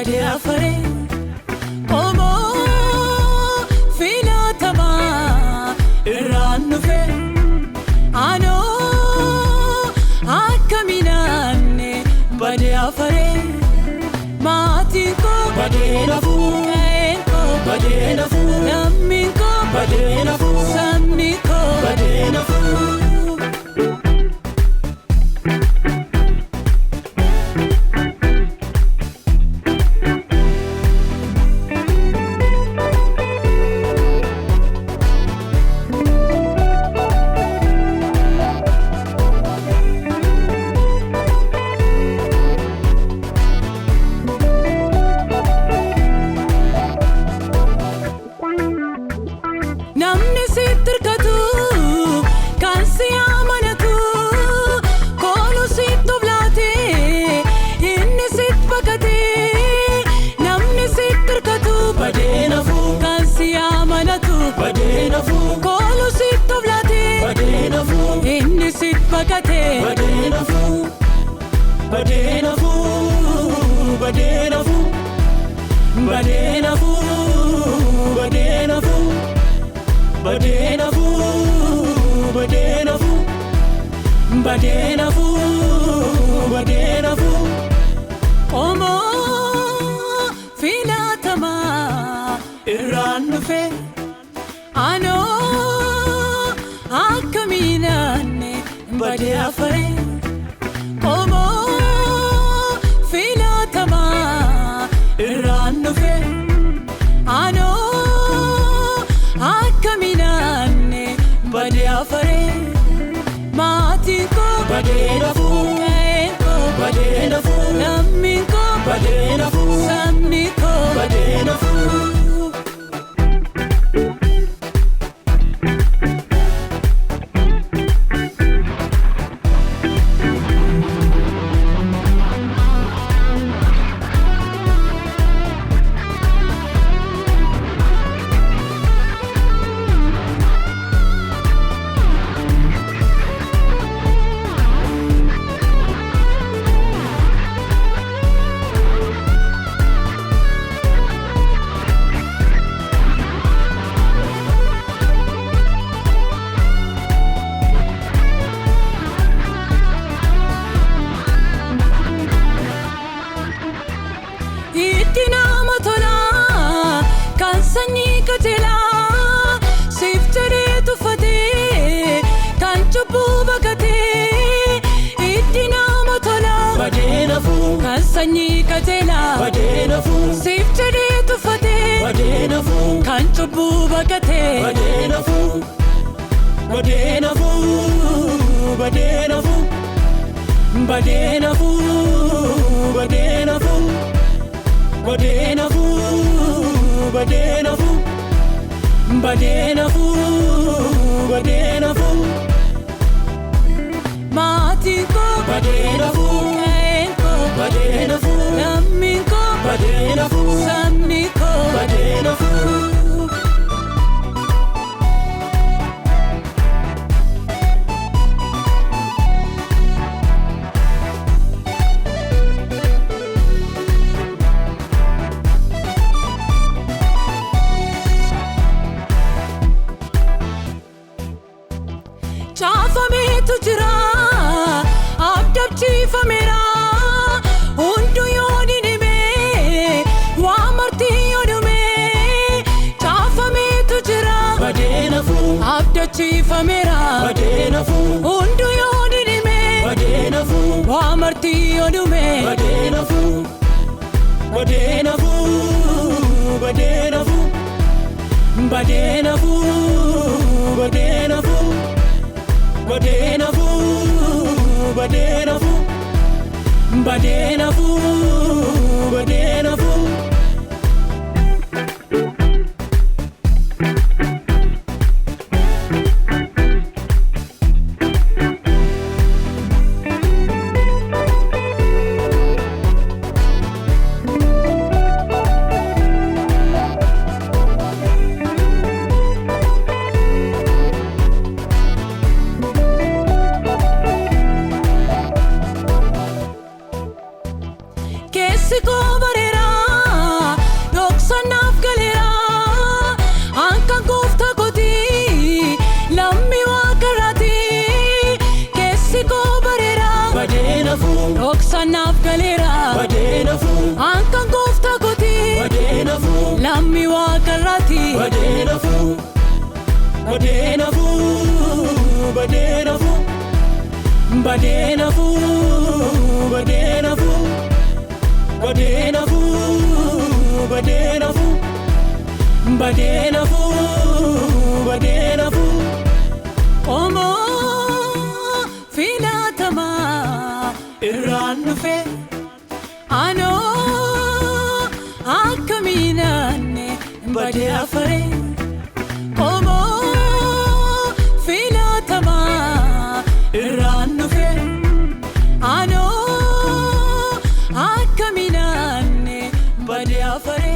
badee afaree qomoo filatamaa irraan dhufee anoo akka minaanne badee afaree maatiin koo badee nafuu ka'een koo badee nafuu lammiin koo badee nafuu sabni koo badee nafuu. Namni sitti hirkatu kan si amanatu koolu sitti oblaatee inni sitti baqatee namni sitti hirkatu badee nafuu kan si amanatu badee nafuu koolu sitti oblaatee badee nafuu inni sitti baqatee badee nafuu badee nafuu badee nafuu badee nafuu badee nafuu. Badee nafuu badee nafuu badee nafuu badee nafuu qomoo filatamaa irraan dhufee anoo akka minaanne badee afaree qomoo filatamaa irraan dhufee anoo akka minaanne badee afaree maatiin koo badee nafuu ka'een koo badee nafuu lammiin koo badee nafuu sabni koo badee nafuu. Itti nama tolaa kan sanyii qajeelaa siif jedhee tuffatee kan cubbuu baqatee itti nama tolaa badee nafuu kan sanyii qajeelaa badee nafuu siif jedhee tuffatee badee nafuu kan cubbuu baqatee badee nafuu badee nafuu badee nafuu badee nafuu badee nafuu. Badee nafuu badee nafuu badee nafuu badee nafuu maatiin koo badee nafuu ka'een koo badee nafuu lammiin koo badee nafuu sabni koo badee nafuu. Chaafameetu jira abdachiifameera hunduu yoo dhidhimee waa martii yoo dhumee chaafameetu jira badee nafuu abdachiifameera badee nafuu hunduu yoo dhidhimee badee nafuu waa martii yoo dhumee badee nafuu badee nafuu badee nafuu badee nafuu badee nafuu. Badee nafuu badee nafuu badee nafuu badee nafuu. miti Badenafu, badenafu, badenafu, badenafu, badenafu, badenafu, badenafu, badenafu, badenafu. Omo filatama Irraan dhufe ano akaminanne badee afare. Omo filatama irraan dhufe ano akaminanne badee afare.